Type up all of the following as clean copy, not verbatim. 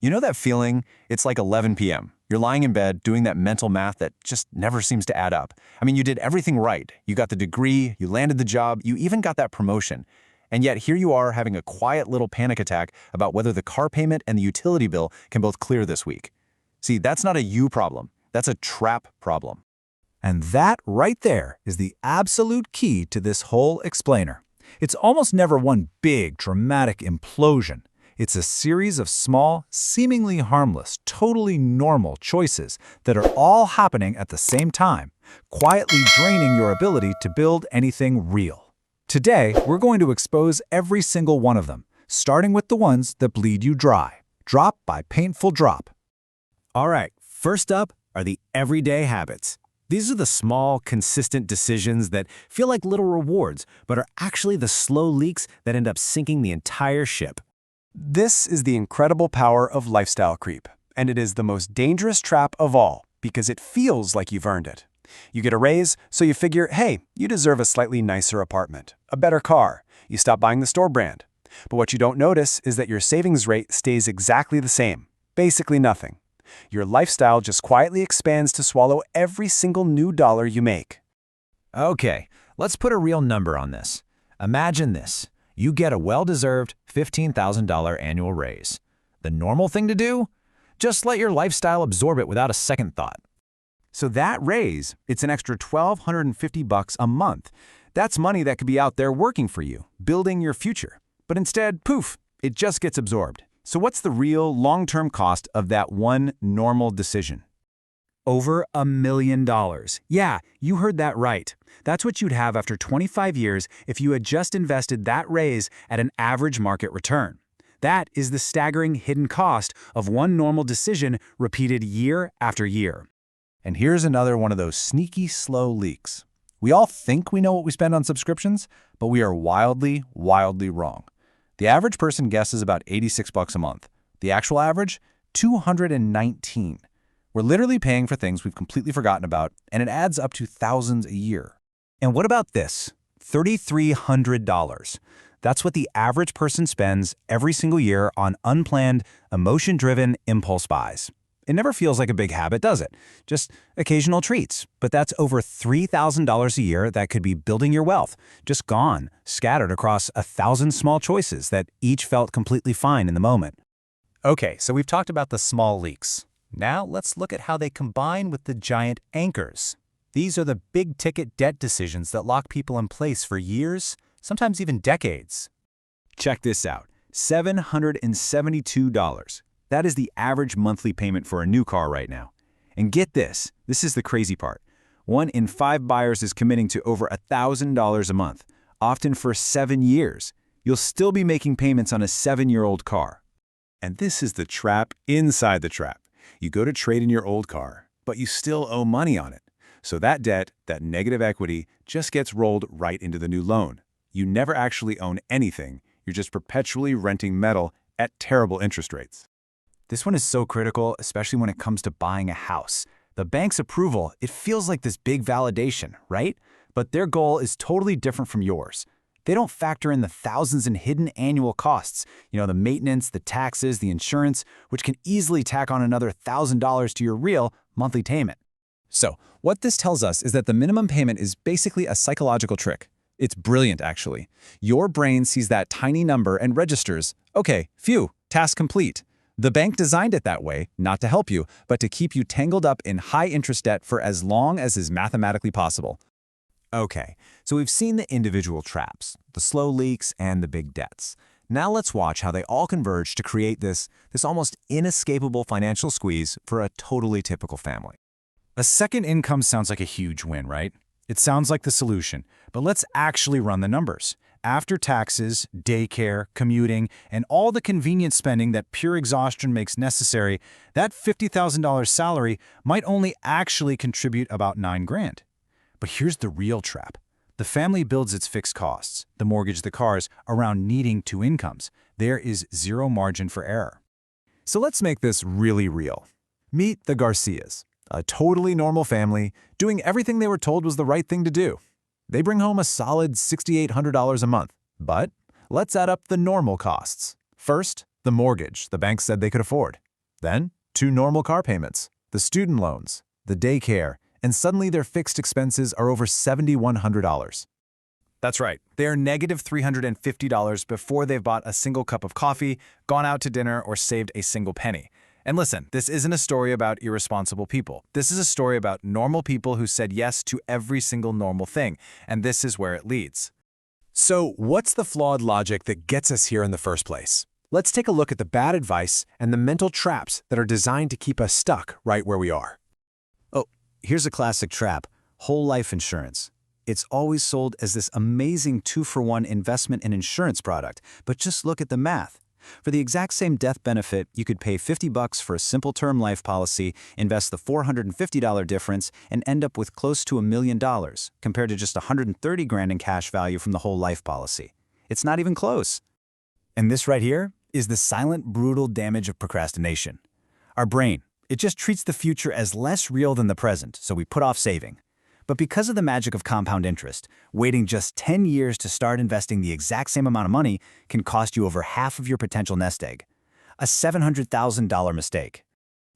You know that feeling? It's like 11 p.m. You're lying in bed doing that mental math that just never seems to add up. I mean, you did everything right. You got the degree, you landed the job, you even got that promotion. And yet here you are having a quiet little panic attack about whether the car payment and the utility bill can both clear this week. See, that's not a you problem. That's a trap problem. And that right there is the absolute key to this whole explainer. It's almost never one big, dramatic implosion. It's a series of small, seemingly harmless, totally normal choices that are all happening at the same time, quietly draining your ability to build anything real. Today, we're going to expose every single one of them, starting with the ones that bleed you dry, drop by painful drop. All right, first up are the everyday habits. These are the small, consistent decisions that feel like little rewards, but are actually the slow leaks that end up sinking the entire ship. This is the incredible power of lifestyle creep, and it is the most dangerous trap of all because it feels like you've earned it. You get a raise, so you figure, hey, you deserve a slightly nicer apartment, a better car. You stop buying the store brand. But what you don't notice is that your savings rate stays exactly the same, basically nothing. Your lifestyle just quietly expands to swallow every single new dollar you make. Okay, let's put a real number on this. Imagine this. You get a well-deserved $15,000 annual raise. The normal thing to do? Just let your lifestyle absorb it without a second thought. So that raise, it's an extra $1,250 a month. That's money that could be out there working for you, building your future. But instead, poof, it just gets absorbed. So what's the real long-term cost of that one normal decision? Over $1 million. Yeah, you heard that right. That's what you'd have after 25 years if you had just invested that raise at an average market return. That is the staggering hidden cost of one normal decision repeated year after year. And here's another one of those sneaky, slow leaks. We all think we know what we spend on subscriptions, but we are wildly, wildly wrong. The average person guesses about $86 a month. The actual average? $219. We're literally paying for things we've completely forgotten about, and it adds up to thousands a year. And what about this? $3,300. That's what the average person spends every single year on unplanned, emotion-driven impulse buys. It never feels like a big habit, does it? Just occasional treats. But that's over $3,000 a year that could be building your wealth, just gone, scattered across 1,000 small choices that each felt completely fine in the moment. Okay, so we've talked about the small leaks. Now let's look at how they combine with the giant anchors. These are the big-ticket debt decisions that lock people in place for years, sometimes even decades. Check this out, $772. That is the average monthly payment for a new car right now. And get this, this is the crazy part. 1 in 5 buyers is committing to over $1,000 a month, often for 7 years. You'll still be making payments on a 7-year-old car. And this is the trap inside the trap. You go to trade in your old car, but you still owe money on it. So that debt, that negative equity, just gets rolled right into the new loan. You never actually own anything. You're just perpetually renting metal at terrible interest rates. This one is so critical, especially when it comes to buying a house. The bank's approval, it feels like this big validation, right? But their goal is totally different from yours. They don't factor in the thousands in hidden annual costs, the maintenance, the taxes, the insurance, which can easily tack on another $1,000 to your real monthly payment. So, what this tells us is that the minimum payment is basically a psychological trick. It's brilliant, actually. Your brain sees that tiny number and registers, okay, phew, task complete. The bank designed it that way, not to help you, but to keep you tangled up in high-interest debt for as long as is mathematically possible. Okay, so we've seen the individual traps, the slow leaks, and the big debts. Now let's watch how they all converge to create this almost inescapable financial squeeze for a totally typical family. A second income sounds like a huge win, right? It sounds like the solution, but let's actually run the numbers. After taxes, daycare, commuting, and all the convenience spending that pure exhaustion makes necessary, that $50,000 salary might only actually contribute about $9,000. But here's the real trap. The family builds its fixed costs, the mortgage, the cars, around needing 2 incomes. There is zero margin for error. So let's make this really real. Meet the Garcias, a totally normal family doing everything they were told was the right thing to do. They bring home a solid $6,800 a month. But let's add up the normal costs. First, the mortgage the bank said they could afford. Then, 2 normal car payments, the student loans, the daycare, and suddenly their fixed expenses are over $7,100. That's right. They're negative $350 before they've bought a single cup of coffee, gone out to dinner, or saved a single penny. And listen, this isn't a story about irresponsible people. This is a story about normal people who said yes to every single normal thing, and this is where it leads. So, what's the flawed logic that gets us here in the first place? Let's take a look at the bad advice and the mental traps that are designed to keep us stuck right where we are. Oh, here's a classic trap: whole life insurance. It's always sold as this amazing 2-for-1 investment and insurance product, but just look at the math. For the exact same death benefit, you could pay $50 for a simple term life policy, invest the $450 difference, and end up with close to $1 million, compared to just $130,000 in cash value from the whole life policy. It's not even close. And this right here is the silent, brutal damage of procrastination. Our brain, it just treats the future as less real than the present, so we put off saving. But because of the magic of compound interest, waiting just 10 years to start investing the exact same amount of money can cost you over half of your potential nest egg. A $700,000 mistake.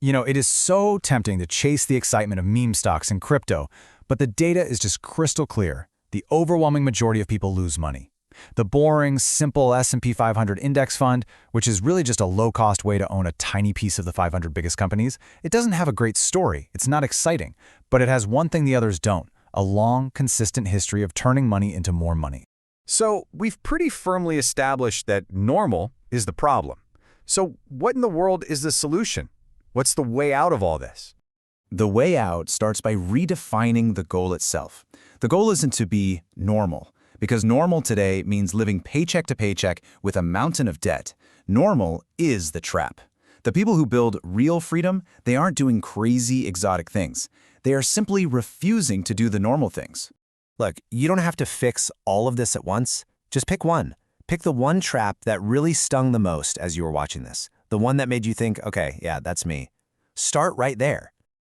You know, it is so tempting to chase the excitement of meme stocks and crypto, but the data is just crystal clear. The overwhelming majority of people lose money. The boring, simple S&P 500 index fund, which is really just a low-cost way to own a tiny piece of the 500 biggest companies, it doesn't have a great story. It's not exciting, but it has one thing the others don't: a long, consistent history of turning money into more money. So, we've pretty firmly established that normal is the problem. So, what in the world is the solution? What's the way out of all this? The way out starts by redefining the goal itself. The goal isn't to be normal, because normal today means living paycheck to paycheck with a mountain of debt. Normal is the trap. The people who build real freedom, they aren't doing crazy, exotic things. They are simply refusing to do the normal things. Look, you don't have to fix all of this at once. Just pick one. Pick the one trap that really stung the most as you were watching this. The one that made you think, okay, yeah, that's me. Start right there.